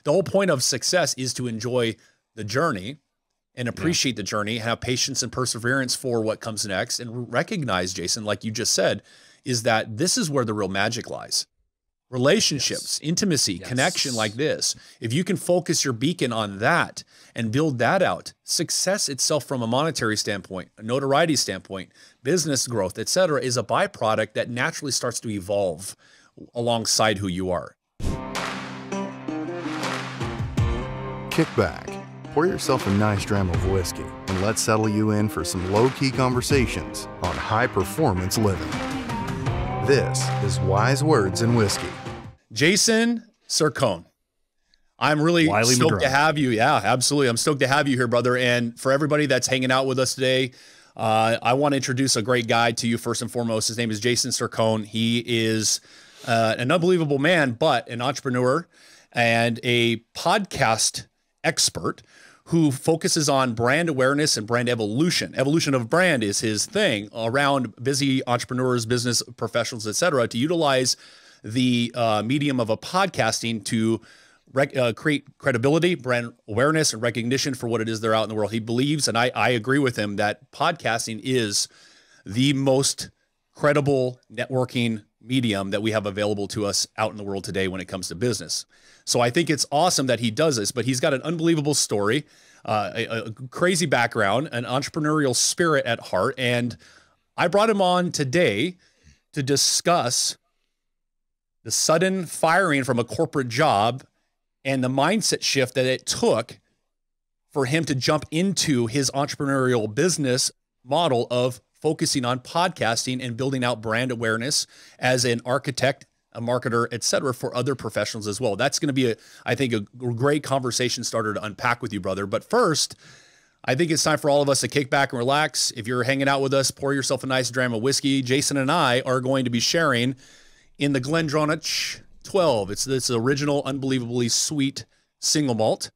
The whole point of success is to enjoy the journey and appreciate the journey, have patience and perseverance for what comes next, and recognize, Jason, like you just said, is that this is where the real magic lies. Relationships, intimacy, connection like this. If you can focus your beacon on that and build that out, success itself from a monetary standpoint, a notoriety standpoint, business growth, etc., is a byproduct that naturally starts to evolve alongside who you are. Kick back, pour yourself a nice dram of whiskey, and let's settle you in for some low-key conversations on high-performance living. This is Wise Words in Whiskey. Jason Cercone. I'm really Wylie stoked McGraw. to have you. Yeah, absolutely. I'm stoked to have you here, brother. And for everybody that's hanging out with us today, I want to introduce a great guy to you first and foremost. His name is Jason Cercone. He is an unbelievable man, but an entrepreneur and a podcast expert who focuses on brand awareness and brand evolution. Evolution of brand is his thing around busy entrepreneurs, business professionals, et cetera, to utilize the medium of a podcasting to create credibility, brand awareness, and recognition for what it is they're out in the world. He believes, and I agree with him, that podcasting is the most credible networking medium that we have available to us out in the world today when it comes to business. So I think it's awesome that he does this, but he's got an unbelievable story, a crazy background, an entrepreneurial spirit at heart. And I brought him on today to discuss the sudden firing from a corporate job and the mindset shift that it took for him to jump into his entrepreneurial business model of focusing on podcasting and building out brand awareness as an architect, a marketer, et cetera, for other professionals as well. That's going to be, I think, a great conversation starter to unpack with you, brother. But first, I think it's time for all of us to kick back and relax. If you're hanging out with us, pour yourself a nice dram of whiskey. Jason and I are going to be sharing in the Glendronach 12. It's this original, unbelievably sweet single malt.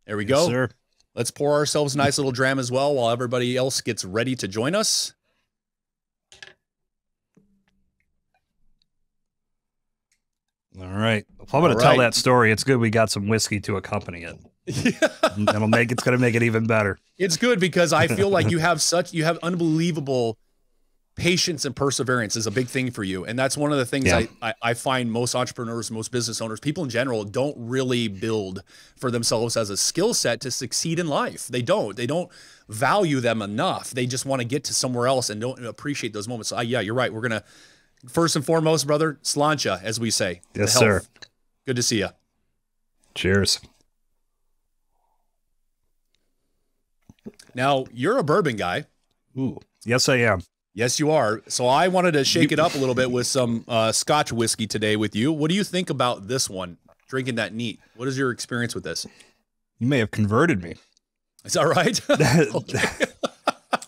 There we go. Sir. Let's pour ourselves a nice little dram as well while everybody else gets ready to join us. All right. If I'm going to tell that story, it's good we got some whiskey to accompany it. It's going to make it even better. It's good because I feel like you have unbelievable patience and perseverance is a big thing for you. And that's one of the things I find most entrepreneurs, most business owners, people in general don't really build for themselves as a skill set to succeed in life. They don't value them enough. They just want to get to somewhere else and don't appreciate those moments. So yeah, you're right. We're going to, first and foremost, brother, sláinte, as we say. Yes, sir. Good to see you. Cheers. Now, you're a bourbon guy. Ooh, yes, I am. Yes, you are. So I wanted to shake it up a little bit with some Scotch whiskey today with you. What do you think about this one, drinking that neat? What is your experience with this? You may have converted me. Is that right? Okay.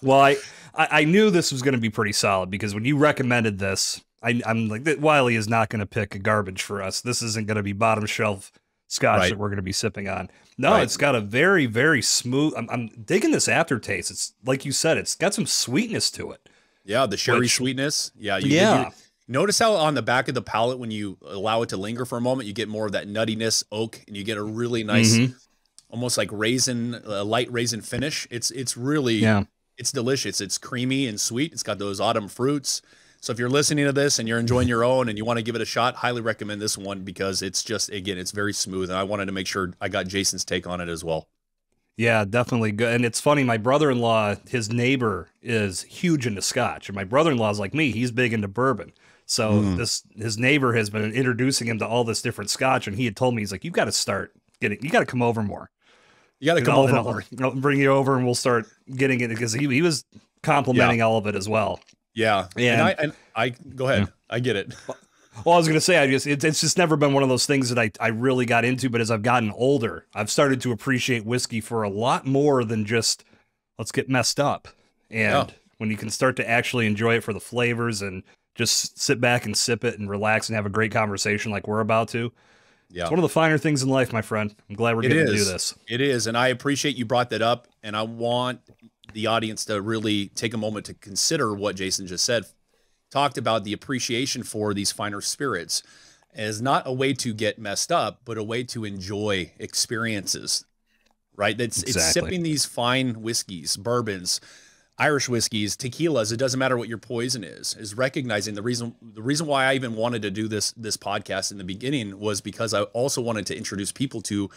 Well, I knew this was going to be pretty solid because when you recommended this, I'm like, Wylie is not going to pick a garbage for us. This isn't going to be bottom shelf Scotch that we're going to be sipping on. No, it's got a very, very smooth. I'm digging this aftertaste. It's like you said, it's got some sweetness to it. Yeah, the sherry sweetness. Yeah. You notice how on the back of the palate, when you allow it to linger for a moment, you get more of that nuttiness, oak, and you get a really nice, almost like raisin, light raisin finish. It's really, it's delicious. It's creamy and sweet. It's got those autumn fruits. So if you're listening to this and you're enjoying your own and you want to give it a shot, highly recommend this one because it's just, again, it's very smooth. And I wanted to make sure I got Jason's take on it as well. Yeah, definitely good. And it's funny, my brother-in-law, his neighbor is huge into Scotch. And my brother-in-law is like me. He's big into bourbon. So his neighbor has been introducing him to all this different Scotch. And he had told me, he's like, you got to come over more. You got to come over more. I'll bring you over and we'll start getting it because he was complimenting all of it as well. Yeah. And I go ahead. Yeah. I get it. Well, I was going to say, it's just never been one of those things that I really got into, but as I've gotten older, I've started to appreciate whiskey for a lot more than just let's get messed up. And when you can start to actually enjoy it for the flavors and just sit back and sip it and relax and have a great conversation like we're about to. Yeah. It's one of the finer things in life, my friend. I'm glad we're getting to do this. It is. And I appreciate you brought that up. And I want the audience to really take a moment to consider what Jason just said. Talked about the appreciation for these finer spirits. is not a way to get messed up, but a way to enjoy experiences, right? It's sipping these fine whiskeys, bourbons, Irish whiskeys, tequilas. It doesn't matter what your poison is recognizing the reason why I even wanted to do this podcast in the beginning was because I also wanted to introduce people to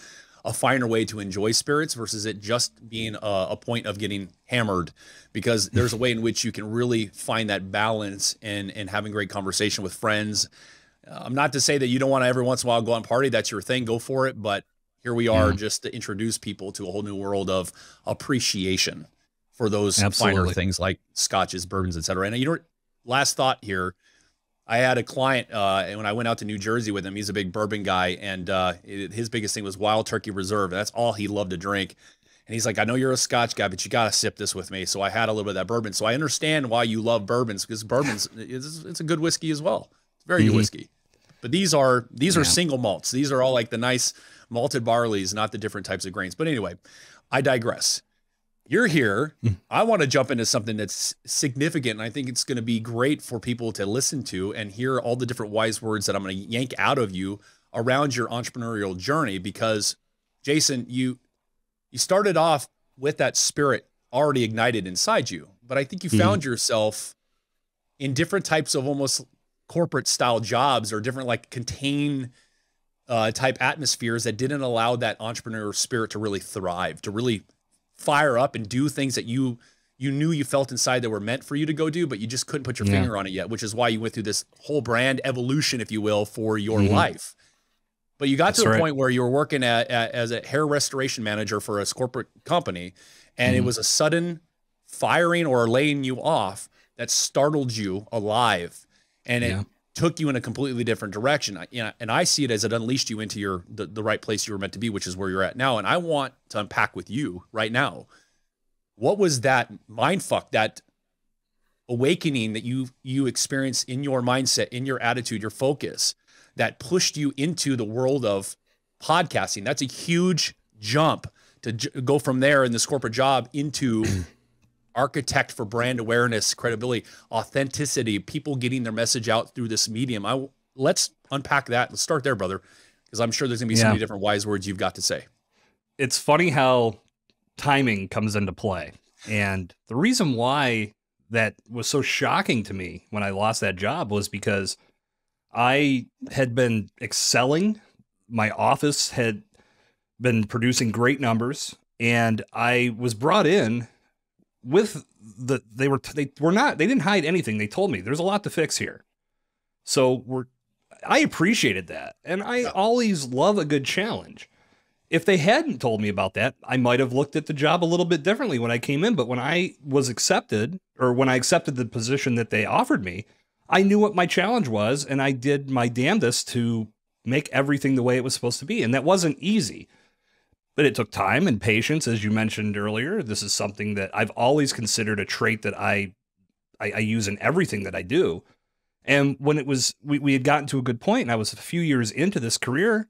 a finer way to enjoy spirits versus it just being a point of getting hammered, because there's a way in which you can really find that balance and having great conversation with friends. I'm not to say that you don't want to every once in a while go out and party. That's your thing. Go for it. But here we are just to introduce people to a whole new world of appreciation for those finer things like scotches, bourbons, et cetera. And you know, last thought here, I had a client, and when I went out to New Jersey with him, he's a big bourbon guy. And his biggest thing was Wild Turkey Reserve. That's all he loved to drink. And he's like, I know you're a Scotch guy, but you got to sip this with me. So I had a little bit of that bourbon. So I understand why you love bourbons, because bourbons, it's a good whiskey as well. It's very good whiskey. But these are single malts. These are all like the nice malted barleys, not the different types of grains. But anyway, I digress. You're here. I want to jump into something that's significant, and I think it's going to be great for people to listen to and hear all the different wise words that I'm going to yank out of you around your entrepreneurial journey. Because, Jason, you started off with that spirit already ignited inside you, but I think you found yourself in different types of almost corporate style jobs or different like contain type atmospheres that didn't allow that entrepreneurial spirit to really thrive, to really fire up and do things that you knew you felt inside that were meant for you to go do, but you just couldn't put your finger on it yet, which is why you went through this whole brand evolution, if you will, for your life. But you got to a point where you were working as a hair restoration manager for a corporate company, and it was a sudden firing or laying you off that startled you alive. And it took you in a completely different direction. And I see it as it unleashed you into the right place you were meant to be, which is where you're at now. And I want to unpack with you right now, what was that mindfuck, that awakening that you experienced in your mindset, in your attitude, your focus, that pushed you into the world of podcasting? That's a huge jump to go from there in this corporate job into architect for brand awareness, credibility, authenticity, people getting their message out through this medium. Let's unpack that. Let's start there, brother, because I'm sure there's gonna be so many different wise words you've got to say. It's funny how timing comes into play. And the reason why that was so shocking to me when I lost that job was because I had been excelling. My office had been producing great numbers, and I was brought in with they didn't hide anything. They told me there's a lot to fix here. So I appreciated that. And I always love a good challenge. If they hadn't told me about that, I might have looked at the job a little bit differently when I came in. But when I was accepted, or when I accepted the position that they offered me, I knew what my challenge was, and I did my damnedest to make everything the way it was supposed to be. And that wasn't easy. But it took time and patience, as you mentioned earlier. This is something that I've always considered a trait that I use in everything that I do. And when it was, we had gotten to a good point, and I was a few years into this career,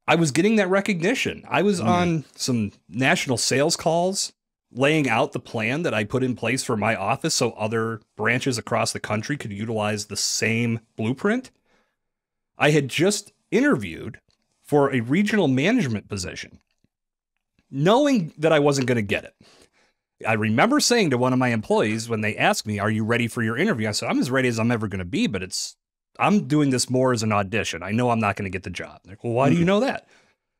I was getting that recognition. I was on some national sales calls, laying out the plan that I put in place for my office so other branches across the country could utilize the same blueprint. I had just interviewed for a regional management position, knowing that I wasn't going to get it. I remember saying to one of my employees when they asked me, "Are you ready for your interview?" I said, "I'm as ready as I'm ever going to be, but I'm doing this more as an audition. I know I'm not going to get the job." They're like, "Well, why do you know that?"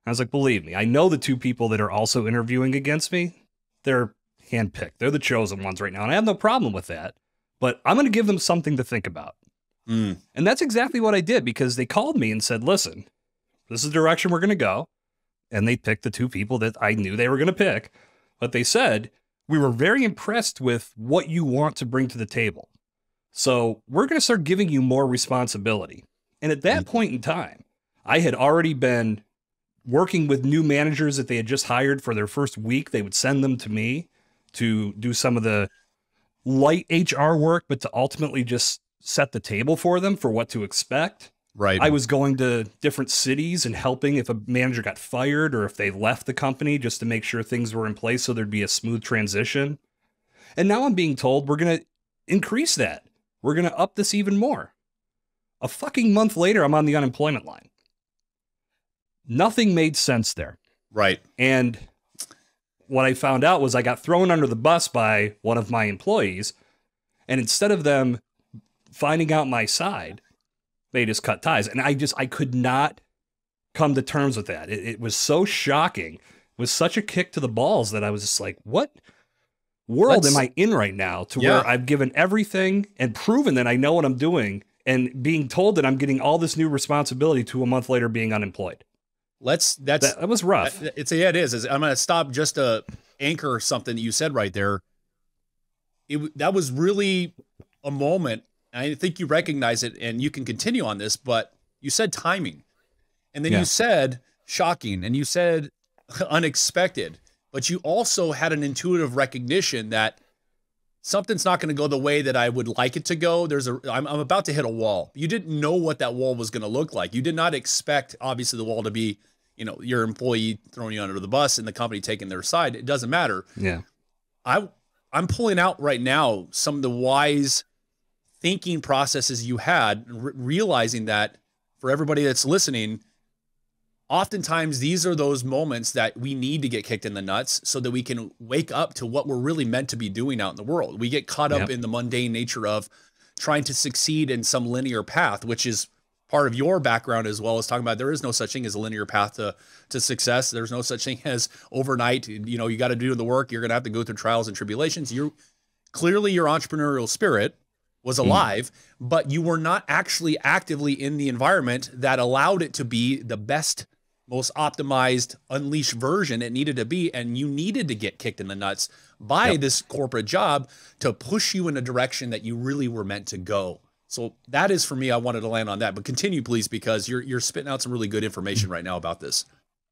I was like, "Believe me, I know the two people that are also interviewing against me, they're handpicked. They're the chosen ones right now. And I have no problem with that, but I'm going to give them something to think about." And that's exactly what I did, because they called me and said, "Listen, this is the direction we're going to go." And they picked the two people that I knew they were going to pick. But they said, "We were very impressed with what you want to bring to the table. So we're going to start giving you more responsibility." And at that point in time, I had already been working with new managers that they had just hired for their first week. They would send them to me to do some of the light HR work, but to ultimately just set the table for them for what to expect. Right. I was going to different cities and helping if a manager got fired or if they left the company, just to make sure things were in place so there'd be a smooth transition. And now I'm being told we're going to increase that. We're going to up this even more. A fucking month later, I'm on the unemployment line. Nothing made sense there. Right. And what I found out was I got thrown under the bus by one of my employees, and instead of them finding out my side, they just cut ties. And I could not come to terms with that. It was so shocking. It was such a kick to the balls that I was just like, what world am I in right now to where I've given everything and proven that I know what I'm doing, and being told that I'm getting all this new responsibility to a month later being unemployed. That was rough. It is. I'm going to stop just to anchor something that you said right there. That was really a moment. I think you recognize it, and you can continue on this, but you said timing, and then you said shocking, and you said unexpected, but you also had an intuitive recognition that something's not going to go the way that I would like it to go. I'm about to hit a wall. You didn't know what that wall was going to look like. You did not expect, obviously, the wall to be, your employee throwing you under the bus and the company taking their side. It doesn't matter. Yeah. I'm pulling out right now some of the wise thinking processes you had, realizing that for everybody that's listening, oftentimes these are those moments that we need to get kicked in the nuts so that we can wake up to what we're really meant to be doing out in the world. We get caught up in the mundane nature of trying to succeed in some linear path, which is part of your background as well as talking about there is no such thing as a linear path to success. There's no such thing as overnight. You got to do the work. You're going to have to go through trials and tribulations. Clearly your entrepreneurial spirit was alive, but you were not actually actively in the environment that allowed it to be the best, most optimized, unleashed version it needed to be. And you needed to get kicked in the nuts by this corporate job to push you in a direction that you really were meant to go. So that is, for me, I wanted to land on that, but continue please, because you're spitting out some really good information right now about this.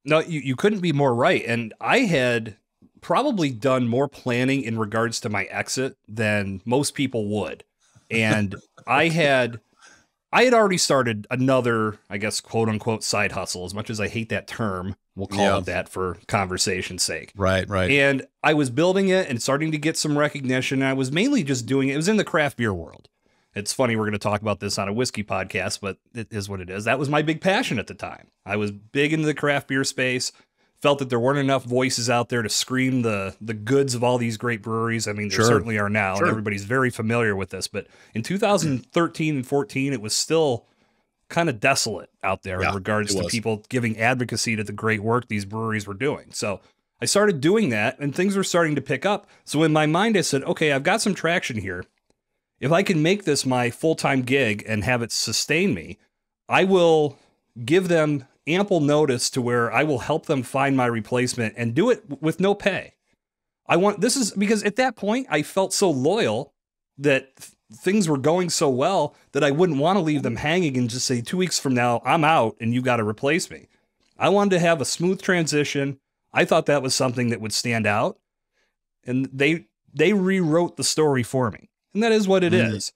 No, you couldn't be more right. And I had probably done more planning in regards to my exit than most people would. And I had already started another, I guess, quote unquote, side hustle, as much as I hate that term. We'll call it that for conversation's sake. Right. And I was building it and starting to get some recognition. I was mainly just doing it. It was in the craft beer world. It's funny, we're going to talk about this on a whiskey podcast, but it is what it is. That was my big passion at the time. I was big into the craft beer space, felt that there weren't enough voices out there to scream the goods of all these great breweries. I mean, there certainly are now, and everybody's very familiar with this. But in 2013 and 14, it was still kind of desolate out there in regards to people giving advocacy to the great work these breweries were doing. So I started doing that, and things were starting to pick up. So in my mind, I said, okay, I've got some traction here. If I can make this my full-time gig and have it sustain me, I will give them ample notice to where I will help them find my replacement and do it with no pay. This is because at that point I felt so loyal that things were going so well that I wouldn't want to leave them hanging and just say 2 weeks from now, I'm out and you got to replace me. I wanted to have a smooth transition. I thought that was something that would stand out, and they rewrote the story for me. And that is what it is.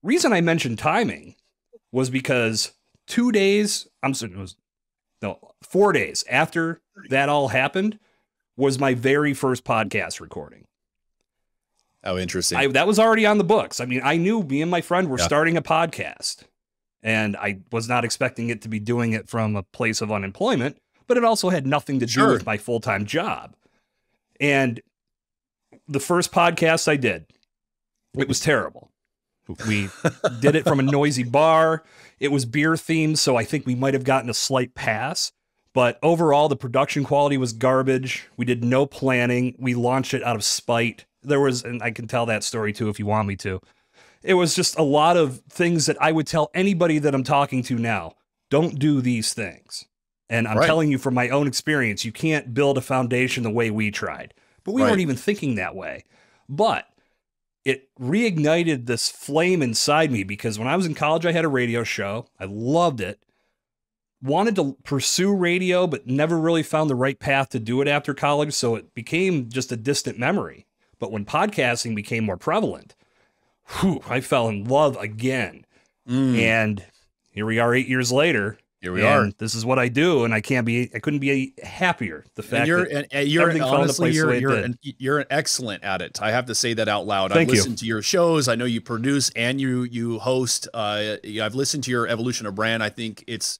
Reason I mentioned timing was because 4 days after that all happened was my very first podcast recording. Oh, interesting. That was already on the books. I mean, I knew me and my friend were starting a podcast, and I was not expecting it to be doing it from a place of unemployment, but it also had nothing to do with my full-time job. And the first podcast I did, it was terrible. We did it from a noisy bar. It was beer themed, so I think we might have gotten a slight pass. But overall, the production quality was garbage. We did no planning. We launched it out of spite. And I can tell that story too if you want me to. It was just a lot of things that I would tell anybody that I'm talking to now. Don't do these things. And I'm telling you from my own experience, you can't build a foundation the way we tried. But we weren't even thinking that way. But it reignited this flame inside me, because when I was in college, I had a radio show. I loved it. Wanted to pursue radio, but never really found the right path to do it after college. So it became just a distant memory. But when podcasting became more prevalent, I fell in love again. And here we are 8 years later, Here we are. This is what I do, and I couldn't be happier. The fact you're honestly you're excellent at it. I have to say that out loud. I've listened to your shows. I know you produce and you host. I've listened to your Evolution of Brand. I think it's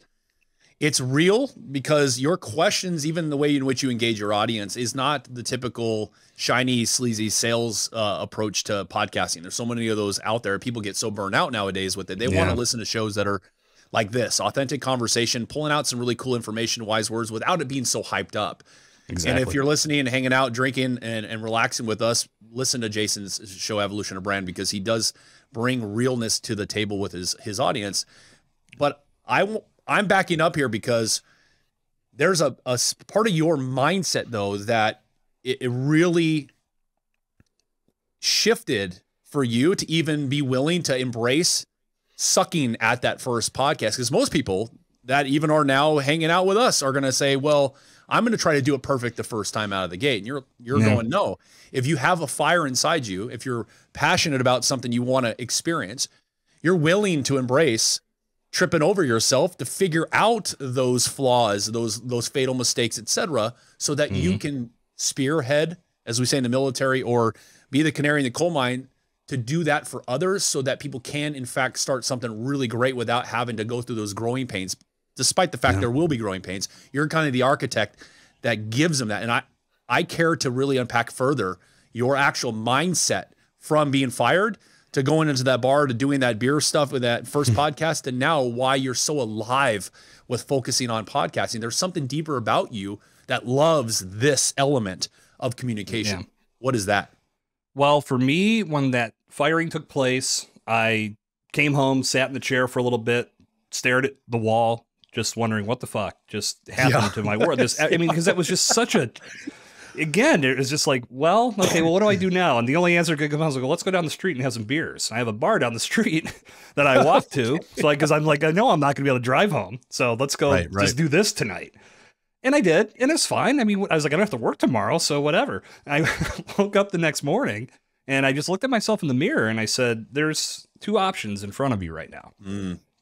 real because your questions, even the way in which you engage your audience, is not the typical shiny, sleazy sales approach to podcasting. There's so many of those out there. People get so burnt out nowadays with it. They want to listen to shows that are like this, authentic conversation, pulling out some really cool information, wise words without it being so hyped up. Exactly. And if you're listening and hanging out, drinking and relaxing with us, listen to Jason's show, Evolution of Brand, because he does bring realness to the table with his audience. But I'm backing up here because there's a part of your mindset, though, that it really shifted for you to even be willing to embrace sucking at that first podcast. Because most people that even are now hanging out with us are going to say, well, I'm going to try to do it perfect the first time out of the gate. And you're going, no. If you have a fire inside you, if you're passionate about something you want to experience, you're willing to embrace tripping over yourself to figure out those flaws, those fatal mistakes, etc., so that you can spearhead, as we say in the military, or be the canary in the coal mine to do that for others, so that people can, in fact, start something really great without having to go through those growing pains. Despite the fact there will be growing pains, you're kind of the architect that gives them that. And I care to really unpack further your actual mindset from being fired to going into that bar, to doing that beer stuff with that first podcast, and now why you're so alive with focusing on podcasting. There's something deeper about you that loves this element of communication. What is that? Well, for me, when that firing took place, I came home, sat in the chair for a little bit, stared at the wall, just wondering what the fuck just happened to my world. Because that was just such a... Again, it was just like, well, okay, well, what do I do now? And the only answer could come out was like, well, let's go down the street and have some beers. I have a bar down the street that I walk to. So because I'm like, I know I'm not going to be able to drive home. So let's go just do this tonight. And I did. And it's fine. I mean, I was like, I don't have to work tomorrow. So whatever. I woke up the next morning and I just looked at myself in the mirror and I said, there's two options in front of you right now.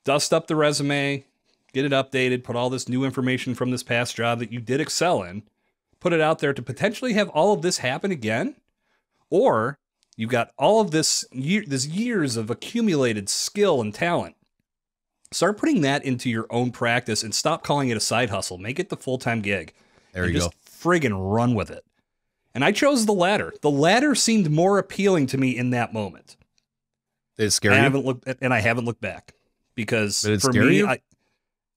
Dust up the resume, get it updated, put all this new information from this past job that you did excel in, put it out there to potentially have all of this happen again, or you've got all of this years of accumulated skill and talent. Start putting that into your own practice and stop calling it a side hustle. Make it the full-time gig. There you go. Friggin' run with it. And I chose the latter. The latter seemed more appealing to me in that moment. Did it scare you? I haven't looked back, because for me,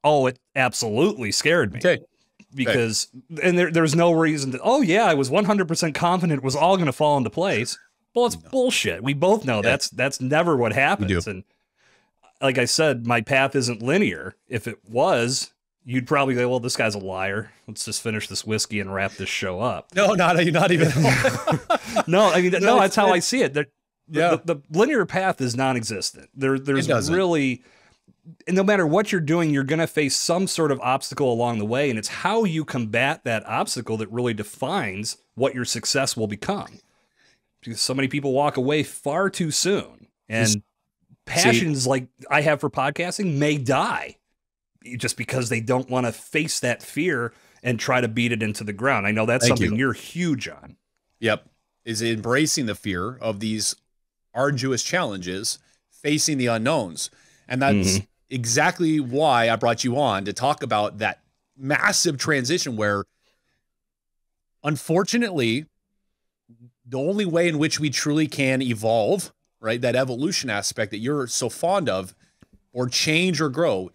it absolutely scared me. Okay. Because, and there's no reason to, I was 100% confident it was all going to fall into place. Well, it's bullshit. We both know that's never what happens. And like I said, my path isn't linear. If it was, you'd probably go, well, this guy's a liar. Let's just finish this whiskey and wrap this show up. No, not even. No, I mean, no, that's how I see it. The linear path is non-existent. There's really... And no matter what you're doing, you're going to face some sort of obstacle along the way. And it's how you combat that obstacle that really defines what your success will become. Because so many people walk away far too soon. And passions like I have for podcasting may die just because they don't want to face that fear and try to beat it into the ground. I know that's something you're huge on. Yep. Is embracing the fear of these arduous challenges, facing the unknowns. And that's exactly why I brought you on, to talk about that massive transition where, unfortunately, the only way in which we truly can evolve, right, that evolution aspect that you're so fond of, or change or grow,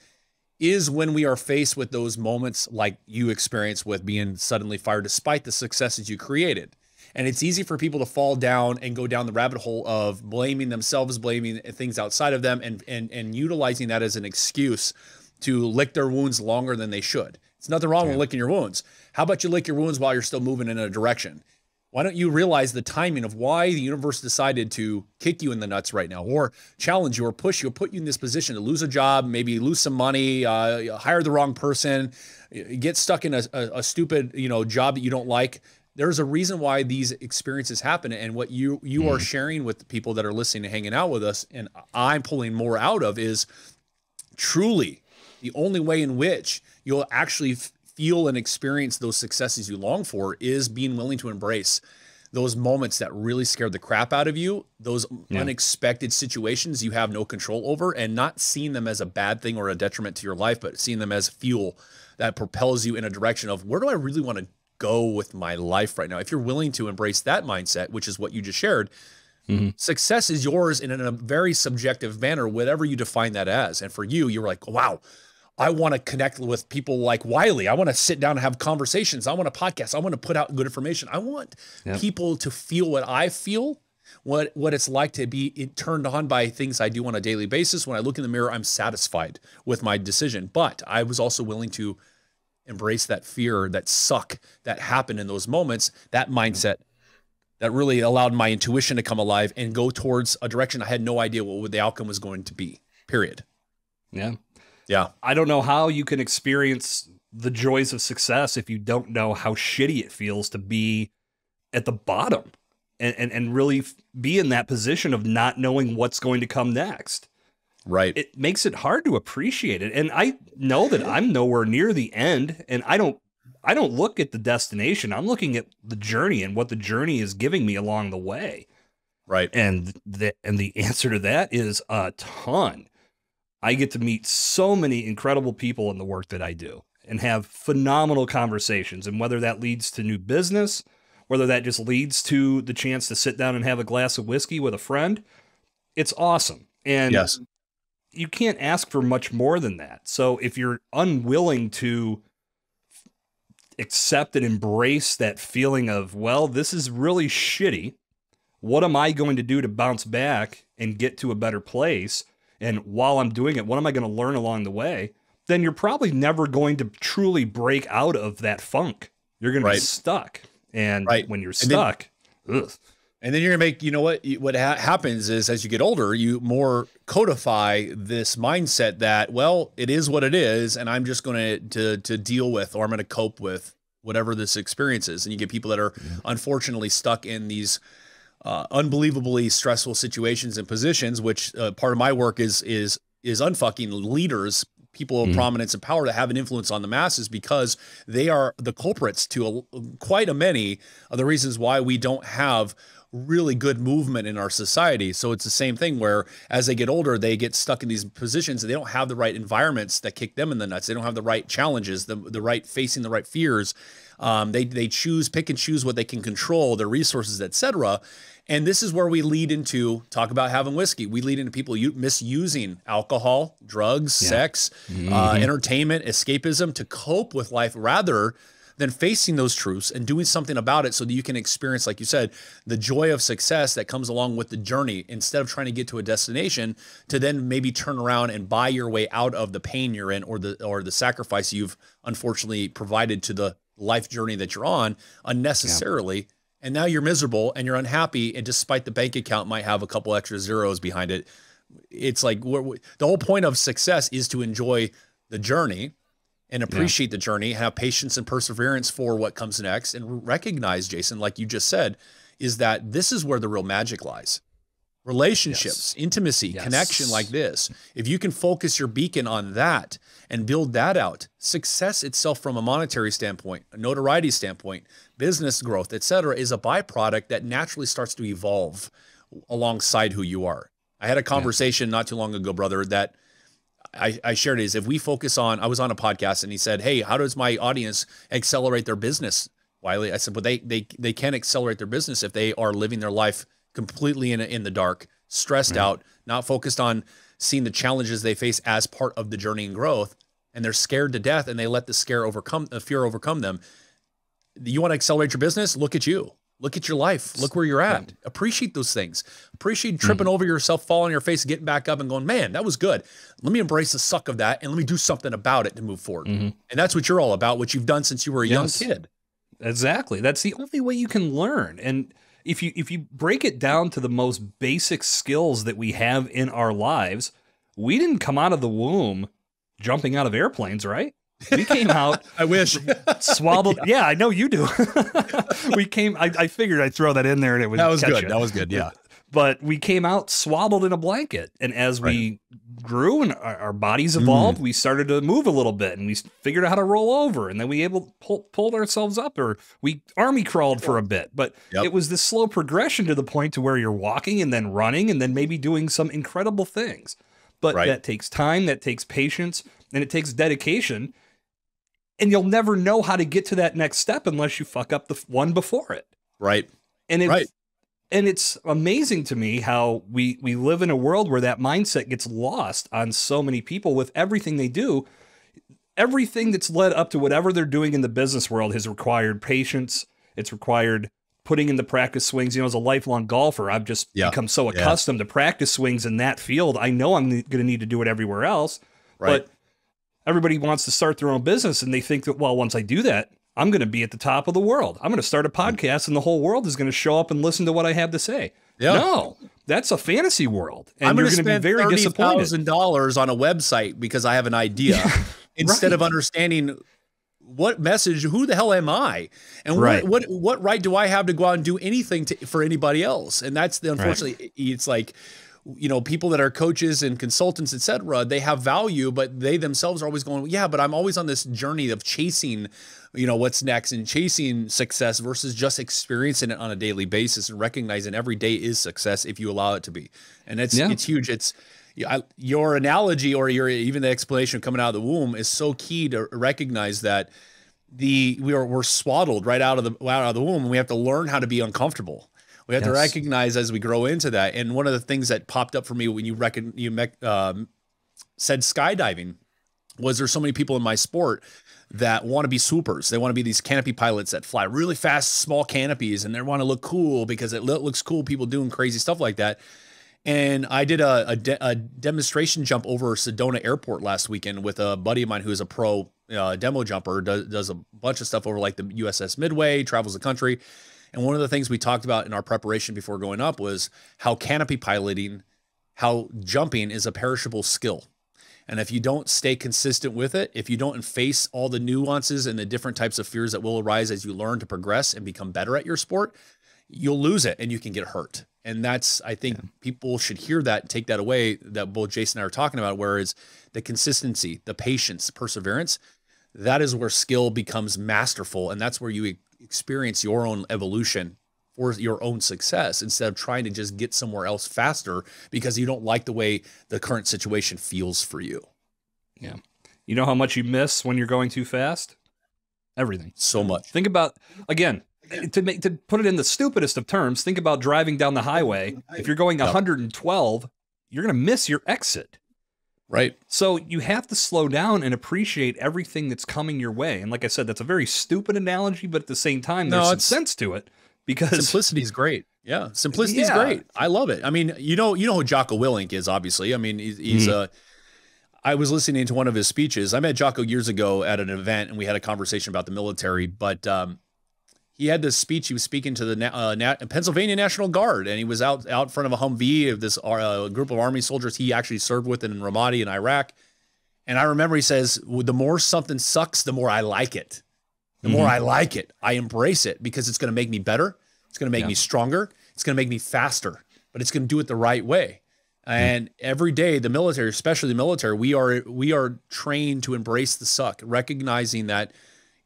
is when we are faced with those moments like you experienced with being suddenly fired despite the successes you created. And it's easy for people to fall down and go down the rabbit hole of blaming themselves, blaming things outside of them, and utilizing that as an excuse to lick their wounds longer than they should. It's nothing wrong with licking your wounds. How about you lick your wounds while you're still moving in a direction? Why don't you realize the timing of why the universe decided to kick you in the nuts right now, or challenge you, or push you, or put you in this position to lose a job, maybe lose some money, hire the wrong person, get stuck in a stupid job that you don't like. There's a reason why these experiences happen, and what you are sharing with the people that are listening and hanging out with us, and I'm pulling more out of, is truly the only way in which you'll actually feel and experience those successes you long for is being willing to embrace those moments that really scared the crap out of you, those unexpected situations you have no control over, and not seeing them as a bad thing or a detriment to your life, but seeing them as fuel that propels you in a direction of where do I really want to go with my life right now? If you're willing to embrace that mindset, which is what you just shared, success is yours in a very subjective manner, whatever you define that as. And for you, you were like, wow, I want to connect with people like Wylie. I want to sit down and have conversations. I want to podcast. I want to put out good information. I want people to feel what I feel, what it's like to be turned on by things I do on a daily basis. When I look in the mirror, I'm satisfied with my decision. But I was also willing to embrace that fear, that suck that happened in those moments, that mindset that really allowed my intuition to come alive and go towards a direction I had no idea what the outcome was going to be, period. Yeah. Yeah. I don't know how you can experience the joys of success if you don't know how shitty it feels to be at the bottom and really be in that position of not knowing what's going to come next. Right. It makes it hard to appreciate it. And I know that I'm nowhere near the end, and I don't look at the destination. I'm looking at the journey and what the journey is giving me along the way. Right. And the answer to that is a ton. I get to meet so many incredible people in the work that I do and have phenomenal conversations. And whether that leads to new business, whether that just leads to the chance to sit down and have a glass of whiskey with a friend, it's awesome. And you can't ask for much more than that. So if you're unwilling to accept and embrace that feeling of, well, this is really shitty, what am I going to do to bounce back and get to a better place? And while I'm doing it, what am I going to learn along the way? Then you're probably never going to truly break out of that funk. You're going to be stuck. And when you're stuck, and then you're going to make, what happens is as you get older, you more codify this mindset that, well, it is what it is. And I'm just going to deal with, or I'm going to cope with whatever this experience is. And you get people that are unfortunately stuck in these unbelievably stressful situations and positions, which part of my work is unfucking leaders, people of prominence and power that have an influence on the masses, because they are the culprits to quite a many of the reasons why we don't have really good movement in our society. So it's the same thing where as they get older, they get stuck in these positions and they don't have the right environments that kick them in the nuts. They don't have the right challenges, the right facing the right fears. They pick and choose what they can control, their resources, etc. And this is where we lead into talk about having whiskey. We lead into people misusing alcohol, drugs, sex, entertainment, escapism to cope with life rather than facing those truths and doing something about it so that you can experience, like you said, the joy of success that comes along with the journey instead of trying to get to a destination to then maybe turn around and buy your way out of the pain you're in or the sacrifice you've unfortunately provided to the life journey that you're on unnecessarily. Yeah. And now you're miserable and you're unhappy. And despite the bank account might have a couple extra zeros behind it, it's like the whole point of success is to enjoy the journey and appreciate the journey, have patience and perseverance for what comes next, and recognize, Jason, like you just said, is that this is where the real magic lies. Relationships, intimacy, connection like this. If you can focus your beacon on that and build that out, success itself from a monetary standpoint, a notoriety standpoint, business growth, etc., is a byproduct that naturally starts to evolve alongside who you are. I had a conversation not too long ago, brother, that I shared is if we focus on, I was on a podcast and he said, hey, how does my audience accelerate their business, Wylie? I said, well, they can accelerate their business if they are living their life completely in the dark, stressed out, not focused on seeing the challenges they face as part of the journey and growth, and they're scared to death and they let the fear overcome them. You want to accelerate your business? Look at you. Look at your life. Look where you're at. Appreciate those things. Appreciate tripping over yourself, falling on your face, getting back up and going, man, that was good. Let me embrace the suck of that and let me do something about it to move forward. And that's what you're all about, what you've done since you were a young kid. Exactly. That's the only way you can learn. And if you break it down to the most basic skills that we have in our lives, we didn't come out of the womb jumping out of airplanes, right? We came out. I wish. Swaddled. Yeah, I know you do. We came. I figured I'd throw that in there, and it would. That was good. That was good. Yeah. but we came out swaddled in a blanket. And as we grew and our bodies evolved, we started to move a little bit, and we figured out how to roll over, and then we pulled ourselves up, or we army crawled for a bit. But it was this slow progression to the point to where you're walking and then running and then maybe doing some incredible things. But that takes time, that takes patience, and it takes dedication. And you'll never know how to get to that next step unless you fuck up the one before it. Right. And it's amazing to me how we live in a world where that mindset gets lost on so many people with everything they do. Everything that's led up to whatever they're doing in the business world has required patience. It's required putting in the practice swings. You know, as a lifelong golfer, I've just become so accustomed to practice swings in that field. I know I'm going to need to do it everywhere else. But everybody wants to start their own business, and they think that, well, once I do that, I'm going to be at the top of the world. I'm going to start a podcast, and the whole world is going to show up and listen to what I have to say. No, that's a fantasy world, and you're going to be very disappointed. $30,000 on a website because I have an idea instead of understanding what message, who the hell am I? And what right do I have to go out and do anything for anybody else? And that's unfortunately, it's like, you know, people that are coaches and consultants, et cetera, they have value, but they themselves are always going, yeah, but I'm always on this journey of chasing, you know, what's next and chasing success versus just experiencing it on a daily basis and recognizing every day is success if you allow it to be. And it's huge. It's your analogy or even the explanation coming out of the womb is so key to recognize that we're swaddled right out of the womb, and we have to learn how to be uncomfortable. We have to recognize as we grow into that. And one of the things that popped up for me when you said skydiving was there's so many people in my sport that want to be swoopers. They want to be these canopy pilots that fly really fast, small canopies, and they want to look cool because it looks cool, people doing crazy stuff like that. And I did a demonstration jump over Sedona Airport last weekend with a buddy of mine who is a pro demo jumper, does a bunch of stuff over like the USS Midway, travels the country. And one of the things we talked about in our preparation before going up was how canopy piloting, how jumping is a perishable skill. And if you don't stay consistent with it, if you don't face all the nuances and the different types of fears that will arise as you learn to progress and become better at your sport, you'll lose it and you can get hurt. And that's, I think people should hear that and take that away that both Jason and I are talking about, whereas the consistency, the patience, perseverance, that is where skill becomes masterful. And that's where you experience your own evolution for your own success instead of trying to just get somewhere else faster because you don't like the way the current situation feels for you. Yeah. You know how much you miss when you're going too fast? Everything. So much. Think about, again, to put it in the stupidest of terms, think about driving down the highway. If you're going 112, you're going to miss your exit. Right. So you have to slow down and appreciate everything that's coming your way. And like I said, that's a very stupid analogy, but at the same time, there's some sense to it because simplicity is great. Yeah. Simplicity is great. I love it. I mean, you know who Jocko Willink is, obviously. I mean, he's I was listening to one of his speeches. I met Jocko years ago at an event and we had a conversation about the military, but he had this speech. He was speaking to the Pennsylvania National Guard, and he was out in front of a Humvee of this group of Army soldiers he actually served with in Ramadi in Iraq. And I remember he says, the more something sucks, the more I like it. The more I like it, I embrace it because it's going to make me better. It's going to make me stronger. It's going to make me faster, but it's going to do it the right way. And every day, the military, especially the military, we are trained to embrace the suck, recognizing that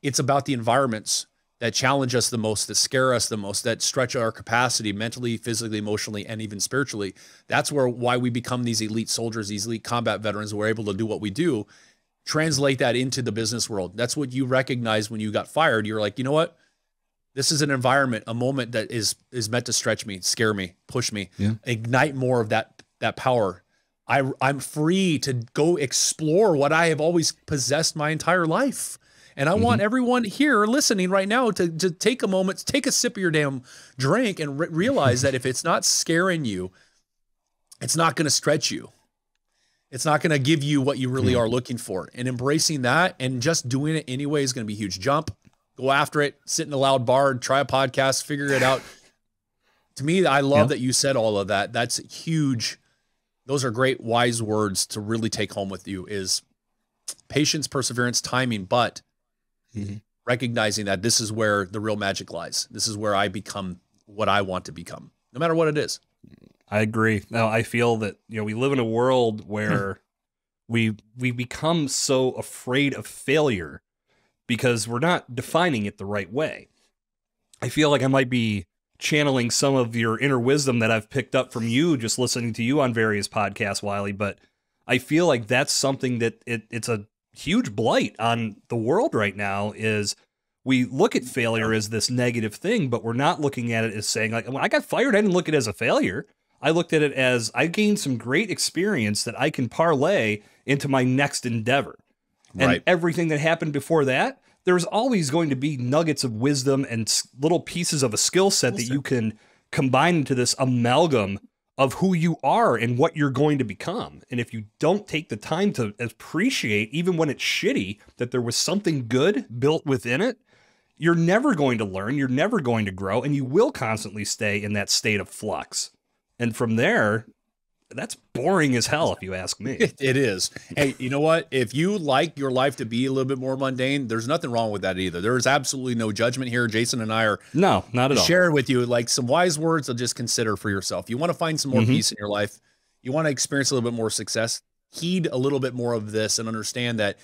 it's about the environments that challenge us the most, that scare us the most, that stretch our capacity mentally, physically, emotionally, and even spiritually. That's why we become these elite soldiers, these elite combat veterans. We're able to do what we do. Translate that into the business world. That's what you recognize when you got fired. You're like, you know what? This is an environment, a moment that is meant to stretch me, scare me, push me, ignite more of that power. I'm free to go explore what I have always possessed my entire life. And I want everyone here listening right now to take a moment, take a sip of your damn drink and realize that if it's not scaring you, it's not going to stretch you. It's not going to give you what you really are looking for. And embracing that and just doing it anyway is going to be a huge jump. Go after it, sit in a loud bar, try a podcast, figure it out. To me, I love that you said all of that. That's huge. Those are great, wise words to really take home with you is patience, perseverance, timing, but recognizing that this is where the real magic lies. This is where I become what I want to become, no matter what it is. I agree. No, I feel that, we live in a world where we become so afraid of failure because we're not defining it the right way. I feel like I might be channeling some of your inner wisdom that I've picked up from you just listening to you on various podcasts, Wylie, but I feel like that's something that it's a huge blight on the world right now is we look at failure as this negative thing, but we're not looking at it as saying, like, when I got fired, I didn't look at it as a failure. I looked at it as I gained some great experience that I can parlay into my next endeavor. Right. And everything that happened before that, there's always going to be nuggets of wisdom and little pieces of a skill set that you can combine into this amalgam of who you are and what you're going to become. And if you don't take the time to appreciate, even when it's shitty, that there was something good built within it, you're never going to learn, you're never going to grow, and you will constantly stay in that state of flux. And from there, that's boring as hell, if you ask me. It is. Hey, you know what? If you like your life to be a little bit more mundane, there's nothing wrong with that either. There is absolutely no judgment here. Jason and I are not at all sharing with you like some wise words to just consider for yourself. You want to find some more peace in your life. You want to experience a little bit more success. Heed a little bit more of this and understand that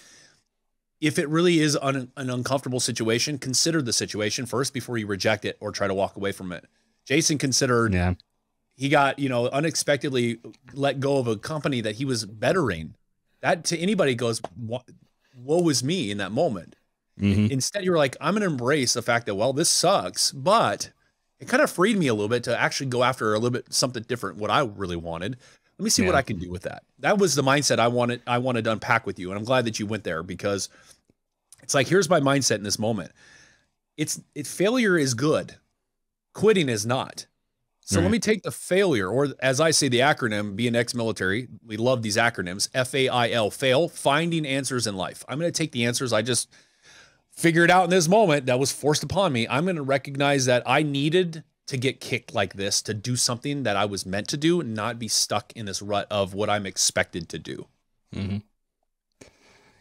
if it really is an uncomfortable situation, consider the situation first before you reject it or try to walk away from it. Jason considered he got, unexpectedly let go of a company that he was bettering. That to anybody goes, woe is me in that moment. Instead, you're like, I'm going to embrace the fact that, well, this sucks, but it kind of freed me a little bit to actually go after a little bit something different, what I really wanted. Let me see what I can do with that. That was the mindset I wanted to unpack with you. And I'm glad that you went there because it's like, here's my mindset in this moment. Failure is good. Quitting is not. So let me take the failure, or as I say, the acronym, being ex-military, we love these acronyms, FAIL, fail, finding answers in life. I'm going to take the answers I just figured out in this moment that was forced upon me. I'm going to recognize that I needed to get kicked like this to do something that I was meant to do and not be stuck in this rut of what I'm expected to do.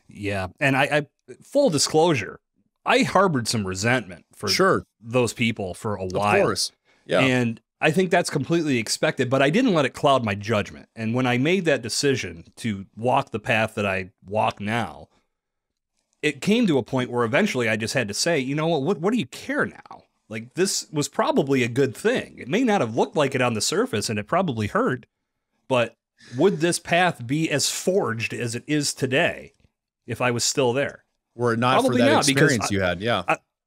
Yeah. And I full disclosure, I harbored some resentment for those people for a while. Of course. Yeah. And I think that's completely expected, but I didn't let it cloud my judgment. And when I made that decision to walk the path that I walk now, it came to a point where eventually I just had to say, you know what do you care now? Like, this was probably a good thing. It may not have looked like it on the surface, and it probably hurt, but would this path be as forged as it is today if I was still there? Were it not probably for that experience you had,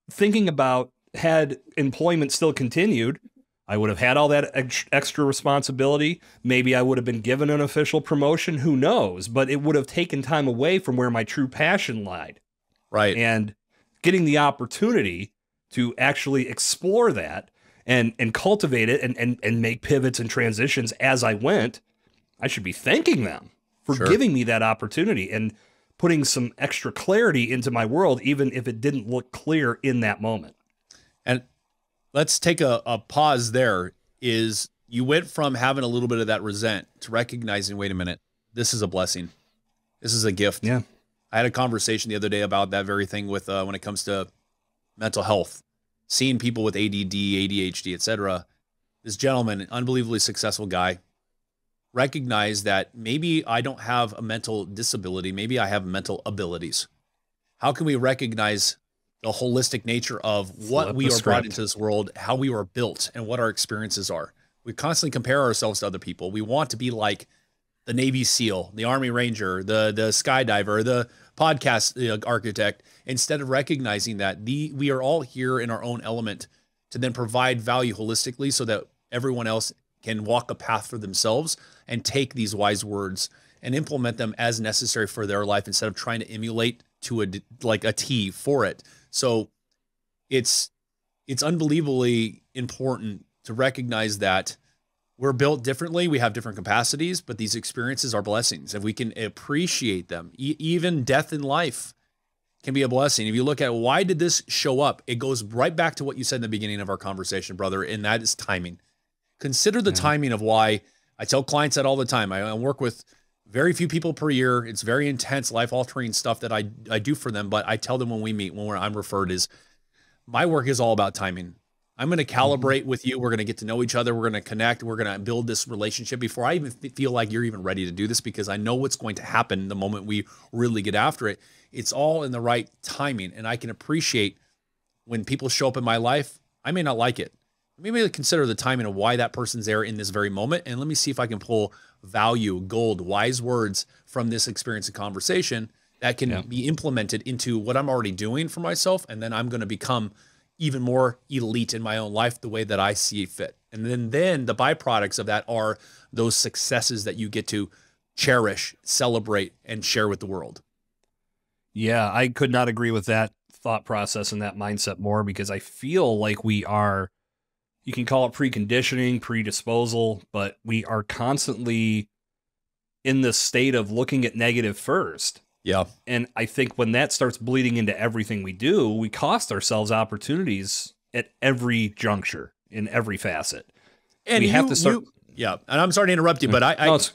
thinking about, had employment still continued, I would have had all that extra responsibility. Maybe I would have been given an official promotion. Who knows? But it would have taken time away from where my true passion lied. Right. And getting the opportunity to actually explore that and cultivate it and make pivots and transitions as I went, I should be thanking them for giving me that opportunity and putting some extra clarity into my world, even if it didn't look clear in that moment. And let's take a pause there. Is you went from having a little bit of that resent to recognizing, wait a minute, this is a blessing. This is a gift. Yeah. I had a conversation the other day about that very thing with when it comes to mental health, seeing people with ADD, ADHD, etc. This gentleman, an unbelievably successful guy, recognized that maybe I don't have a mental disability. Maybe I have mental abilities. How can we recognize the holistic nature of what we are brought into this world, how we were built, and what our experiences are? We constantly compare ourselves to other people. We want to be like the Navy SEAL, the Army Ranger, the skydiver, the podcast architect, instead of recognizing that we are all here in our own element to then provide value holistically so that everyone else can walk a path for themselves and take these wise words and implement them as necessary for their life instead of trying to emulate to a T for it. So it's unbelievably important to recognize that we're built differently. We have different capacities, but these experiences are blessings. If we can appreciate them, even death in life can be a blessing. If you look at why did this show up, it goes right back to what you said in the beginning of our conversation, brother, and that is timing. Consider the timing of why. I tell clients that all the time. I work with very few people per year. It's very intense, life-altering stuff that I do for them, but I tell them when we meet, when I'm referred, is my work is all about timing. I'm going to calibrate with you. We're going to get to know each other. We're going to connect. We're going to build this relationship before I even feel like you're even ready to do this, because I know what's going to happen the moment we really get after it. It's all in the right timing. And I can appreciate when people show up in my life. I may not like it. Maybe consider the timing of why that person's there in this very moment. And let me see if I can pull value, gold, wise words from this experience and conversation that can be implemented into what I'm already doing for myself. And then I'm going to become even more elite in my own life the way that I see fit. And then the byproducts of that are those successes that you get to cherish, celebrate, and share with the world. Yeah, I could not agree with that thought process and that mindset more, because I feel like we are, you can call it preconditioning, predisposal, but we are constantly in this state of looking at negative first. Yeah. And I think when that starts bleeding into everything we do, we cost ourselves opportunities at every juncture, in every facet. And we have to start. And I'm sorry to interrupt you, but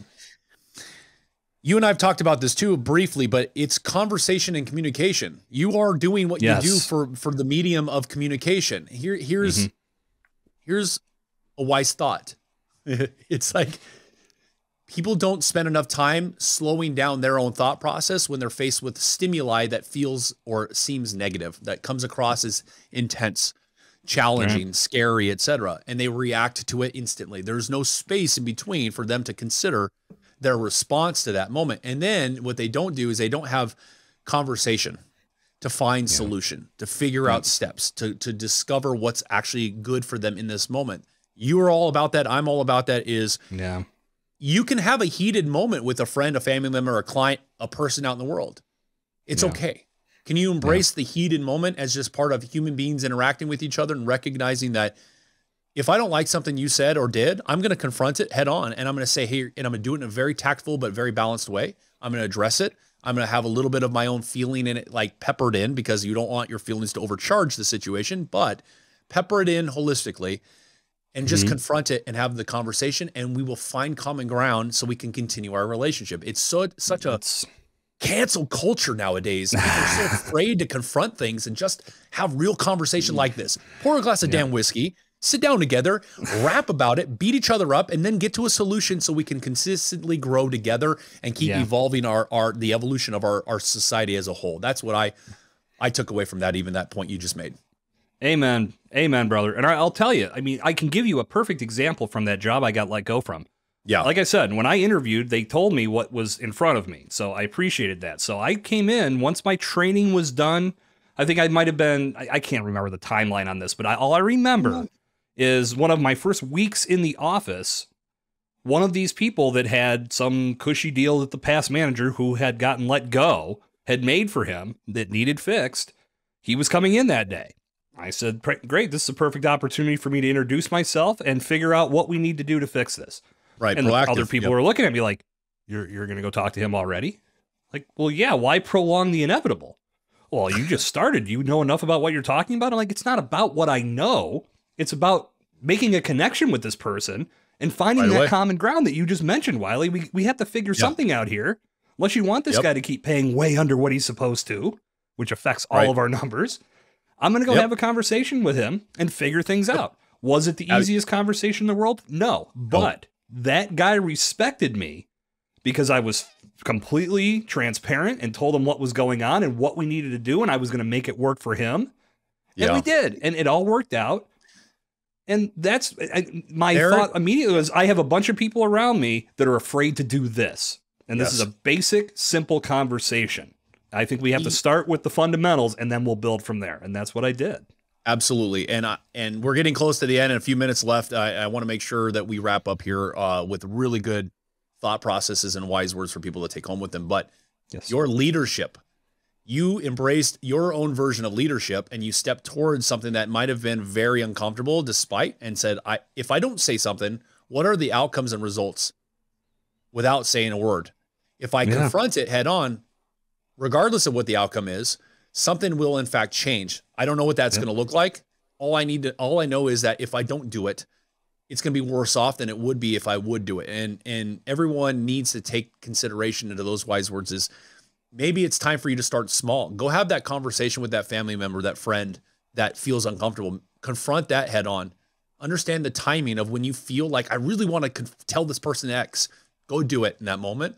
you and I have talked about this too briefly, but it's conversation and communication. You are doing what you do for the medium of communication. Here's a wise thought. It's like, people don't spend enough time slowing down their own thought process when they're faced with stimuli that feels or seems negative, that comes across as intense, challenging, scary, etc. And they react to it instantly. There's no space in between for them to consider their response to that moment. And then what they don't do is they don't have conversation to find solution, to figure out steps, to discover what's actually good for them in this moment. You are all about that. I'm all about that. You can have a heated moment with a friend, a family member, a client, a person out in the world. It's okay. Can you embrace the heated moment as just part of human beings interacting with each other and recognizing that if I don't like something you said or did, I'm going to confront it head on, and I'm going to say, hey, and I'm going to do it in a very tactful but very balanced way. I'm going to address it. I'm going to have a little bit of my own feeling in it, like peppered in, because you don't want your feelings to overcharge the situation, but pepper it in holistically. And just confront it and have the conversation, and we will find common ground so we can continue our relationship. It's such a cancel culture nowadays. People are so afraid to confront things and just have real conversation like this. Pour a glass of damn whiskey, sit down together, rap about it, beat each other up, and then get to a solution so we can consistently grow together and keep evolving the evolution of our society as a whole. That's what I took away from that, even that point you just made. Amen. Amen, brother. And I'll tell you, I mean, I can give you a perfect example from that job I got let go from. Yeah. Like I said, when I interviewed, they told me what was in front of me. So I appreciated that. So I came in, once my training was done, I think I might have been, I can't remember the timeline on this, but all I remember is one of my first weeks in the office, one of these people that had some cushy deal that the past manager who had gotten let go had made for him that needed fixed, he was coming in that day. I said, great, this is a perfect opportunity for me to introduce myself and figure out what we need to do to fix this. Right. And other people were looking at me like, you're going to go talk to him already? Like, well, yeah, why prolong the inevitable? Well, you just started. You know enough about what you're talking about? I'm like, it's not about what I know. It's about making a connection with this person and finding that common ground that you just mentioned, Wylie. We have to figure something out here. Unless you want this guy to keep paying way under what he's supposed to, which affects all of our numbers. I'm going to go have a conversation with him and figure things out. Was it the easiest conversation in the world? No. But that guy respected me because I was completely transparent and told him what was going on and what we needed to do, and I was going to make it work for him. And we did. And it all worked out. And that's my thought immediately was, I have a bunch of people around me that are afraid to do this. And this is a basic, simple conversation. I think we have to start with the fundamentals and then we'll build from there. And that's what I did. Absolutely. And we're getting close to the end and a few minutes left. I want to make sure that we wrap up here with really good thought processes and wise words for people to take home with them. But your leadership, you embraced your own version of leadership and you stepped towards something that might have been very uncomfortable despite, and said, if I don't say something, what are the outcomes and results without saying a word? If I confront it head on, regardless of what the outcome is, something will in fact change. I don't know what that's going to look like. All I know is that if I don't do it, it's going to be worse off than it would be if I would do it. And everyone needs to take consideration into those wise words is, maybe it's time for you to start small. Go have that conversation with that family member, that friend that feels uncomfortable. confront that head on. Understand the timing of when you feel like I really want to tell this person X, go do it in that moment.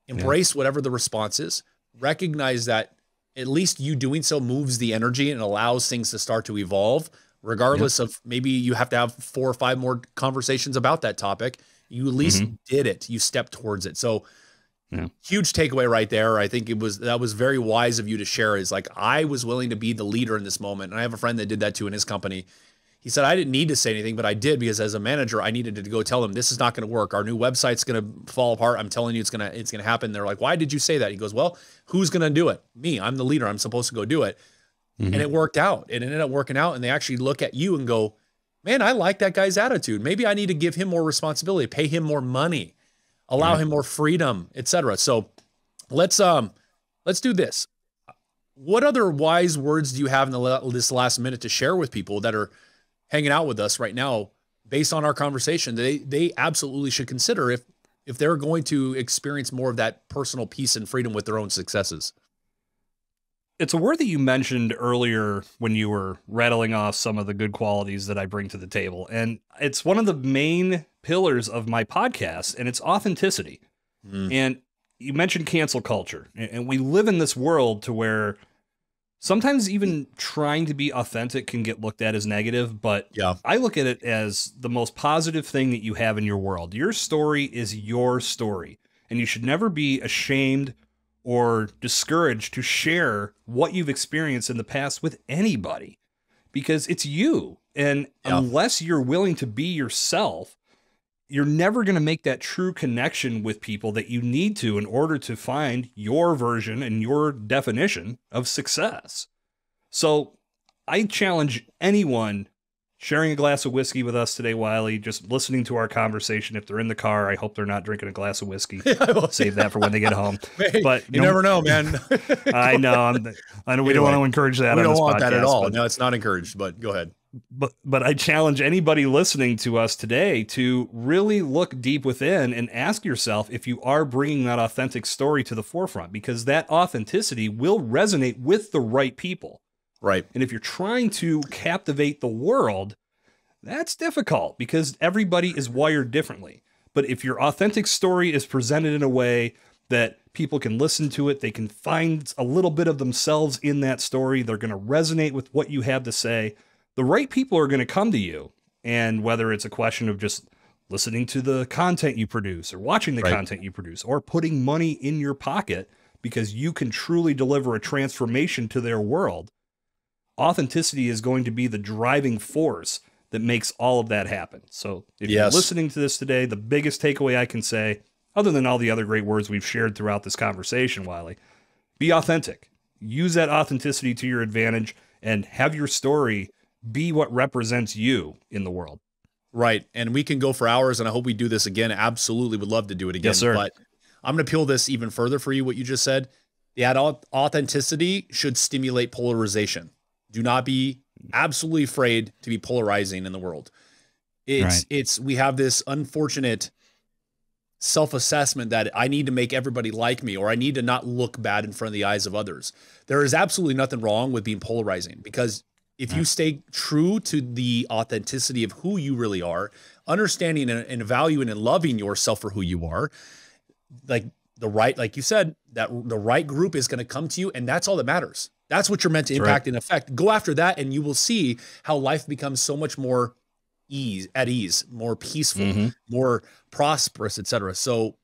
Embrace whatever the response is. Recognize that at least you doing so moves the energy and allows things to start to evolve, regardless of maybe you have to have 4 or 5 more conversations about that topic. You at least did it. You stepped towards it. So huge takeaway right there. I think that was very wise of you to share, is like, I was willing to be the leader in this moment. And I have a friend that did that too in his company. He said, I didn't need to say anything, but I did, because as a manager, I needed to go tell them this is not going to work. Our new website's going to fall apart. I'm telling you, it's going to happen. They're like, why did you say that? He goes, well, who's going to do it? Me. I'm the leader. I'm supposed to go do it. And it worked out. It ended up working out. And they actually look at you and go, man, I like that guy's attitude. Maybe I need to give him more responsibility, pay him more money, allow him more freedom, etc. So let's do this. What other wise words do you have in this last minute to share with people that are hanging out with us right now based on our conversation? They absolutely should consider if they're going to experience more of that personal peace and freedom with their own successes. It's a word that you mentioned earlier when you were rattling off some of the good qualities that I bring to the table. And it's one of the main pillars of my podcast, and it's authenticity. And you mentioned cancel culture, and we live in this world to where sometimes even trying to be authentic can get looked at as negative, but I look at it as the most positive thing that you have in your world. Your story is your story, and you should never be ashamed or discouraged to share what you've experienced in the past with anybody, because it's you. And unless you're willing to be yourself, you're never going to make that true connection with people that you need to in order to find your version and your definition of success. So I challenge anyone sharing a glass of whiskey with us today, Wylie, just listening to our conversation. If they're in the car, I hope they're not drinking a glass of whiskey. Save that for when they get home. Hey, but you never know, man. I know. I know we don't want to encourage that. We don't want podcast, that at all. No, it's not encouraged, but go ahead. But I challenge anybody listening to us today to really look deep within and ask yourself if you are bringing that authentic story to the forefront, because that authenticity will resonate with the right people. Right. And if you're trying to captivate the world, that's difficult because everybody is wired differently. But if your authentic story is presented in a way that people can listen to it, they can find a little bit of themselves in that story, they're going to resonate with what you have to say, the right people are going to come to you. And whether it's a question of just listening to the content you produce or watching the content you produce or putting money in your pocket because you can truly deliver a transformation to their world, authenticity is going to be the driving force that makes all of that happen. So if you're listening to this today, the biggest takeaway I can say, other than all the other great words we've shared throughout this conversation, Wylie, be authentic. Use that authenticity to your advantage and have your story be what represents you in the world. Right. And we can go for hours, and I hope we do this again. Absolutely would love to do it again. Yes, sir. But I'm going to peel this even further for you, what you just said. The authenticity should stimulate polarization. Do not be absolutely afraid to be polarizing in the world. We have this unfortunate self-assessment that I need to make everybody like me, or I need to not look bad in front of the eyes of others. There is absolutely nothing wrong with being polarizing, because if you stay true to the authenticity of who you really are, understanding and valuing and loving yourself for who you are, like you said, that the right group is going to come to you, and that's all that matters. That's what you're meant to impact and affect. Go after that, and you will see how life becomes so much more at ease, more peaceful, more prosperous, etc. So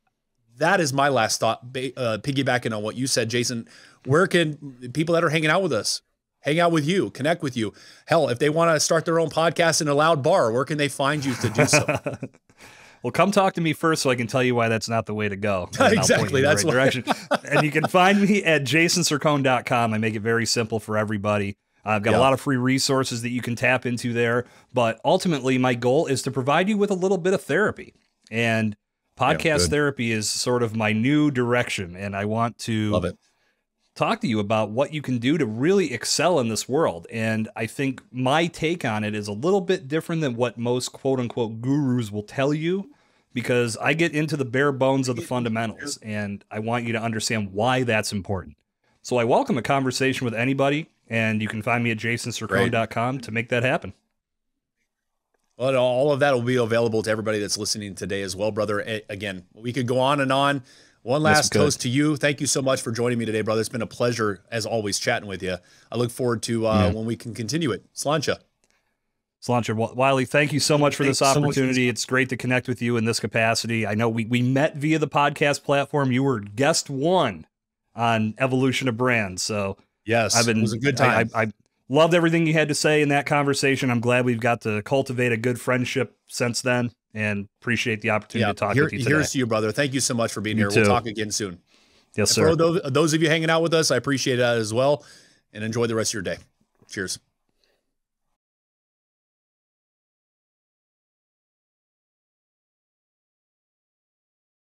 that is my last thought, piggybacking on what you said, Jason. Where can people that are hanging out with us hang out with you, connect with you? Hell, if they want to start their own podcast in a loud bar, where can they find you to do so? Well, come talk to me first so I can tell you why that's not the way to go. Exactly. That's the right direction. And you can find me at jasoncercone.com. I make it very simple for everybody. I've got a lot of free resources that you can tap into there. But ultimately, my goal is to provide you with a little bit of therapy. And podcast therapy is sort of my new direction. And I want to talk to you about what you can do to really excel in this world. And I think my take on it is a little bit different than what most quote unquote gurus will tell you, because I get into the bare bones of the fundamentals, and I want you to understand why that's important. So I welcome a conversation with anybody, and you can find me at jasoncercone.com to make that happen. Well, all of that will be available to everybody that's listening today as well, brother. Again, we could go on and on. One last toast to you. Thank you so much for joining me today, brother. It's been a pleasure, as always, chatting with you. I look forward to when we can continue it. Sláinte. Sláinte. Wylie, thank you so much for this opportunity. It's great to connect with you in this capacity. I know we met via the podcast platform. You were guest one on Evolution of Brands. So yes, it was a good time. I loved everything you had to say in that conversation. I'm glad we've got to cultivate a good friendship since then, and appreciate the opportunity to talk with you today. Here's to you, brother. Thank you so much for being here. Too. We'll talk again soon. Yes, sir. For those of you hanging out with us, I appreciate that as well, and enjoy the rest of your day. Cheers.